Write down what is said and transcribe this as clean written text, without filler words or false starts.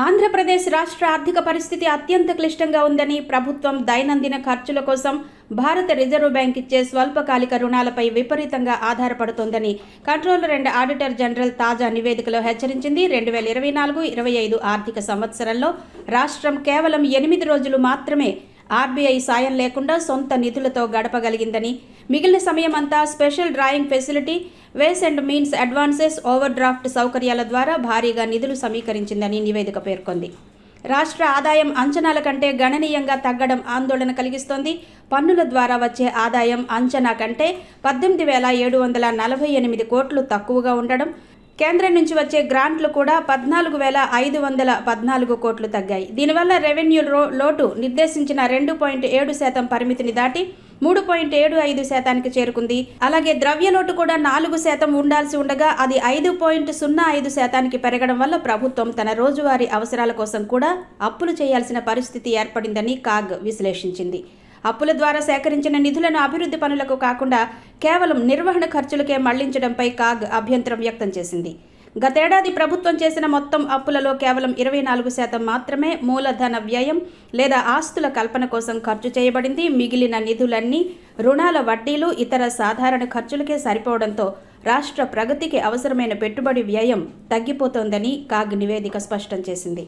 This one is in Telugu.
ఆంధ్రప్రదేశ్ రాష్ట్ర ఆర్థిక పరిస్థితి అత్యంత క్లిష్టంగా ఉందని ప్రభుత్వం దైనందిన ఖర్చుల కోసం భారత రిజర్వ్ బ్యాంక్ ఇచ్చే స్వల్పకాలిక రుణాలపై విపరీతంగా ఆధారపడుతోందని కంట్రోలర్ అండ్ ఆడిటర్ జనరల్ తాజా నివేదికలో హెచ్చరించింది. 2024-25 ఆర్థిక సంవత్సరంలో రాష్ట్రం కేవలం 8 రోజులు మాత్రమే ఆర్బీఐ సాయం లేకుండా సొంత నిధులతో గడపగలిగిందని, మిగిలిన సమయమంతా special drawing facility, ways and means advances, over draft సౌకర్యాల ద్వారా భారీగా నిధులు సమీకరించిందని నివేదిక పేర్కొంది. రాష్ట్ర ఆదాయం అంచనాల కంటే గణనీయంగా తగ్గడం ఆందోళన కలిగిస్తోంది. పన్నుల ద్వారా వచ్చే ఆదాయం అంచనా కంటే 18,748 కోట్లు తక్కువగా ఉండడం, కేంద్రం నుంచి వచ్చే గ్రాంట్లు కూడా 14,514 కోట్లు తగ్గాయి. దీనివల్ల రెవెన్యూ లోటు నిర్దేశించిన 2.7% పరిమితిని దాటి 3.75%కి చేరుకుంది. అలాగే ద్రవ్యలోటు కూడా 4% ఉండాల్సి ఉండగా అది 5.05%కి పెరగడం వల్ల ప్రభుత్వం తన రోజువారీ అవసరాల కోసం కూడా అప్పులు చేయాల్సిన పరిస్థితి ఏర్పడిందని కాగ్ విశ్లేషించింది. అప్పుల ద్వారా సేకరించిన నిధులను అభివృద్ధి పనులకు కాకుండా కేవలం నిర్వహణ ఖర్చులకే మళ్లించడంపై కాగ్ అభ్యంతరం వ్యక్తం చేసింది. గతేడాది ప్రభుత్వం చేసిన మొత్తం అప్పులలో కేవలం 24% మాత్రమే మూలధన వ్యయం లేదా ఆస్తుల కల్పన కోసం ఖర్చు చేయబడింది. మిగిలిన నిధులన్నీ రుణాల వడ్డీలు, ఇతర సాధారణ ఖర్చులకే సరిపోవడంతో రాష్ట్ర ప్రగతికి అవసరమైన పెట్టుబడి వ్యయం తగ్గిపోతోందని కాగ్ నివేదిక స్పష్టం చేసింది.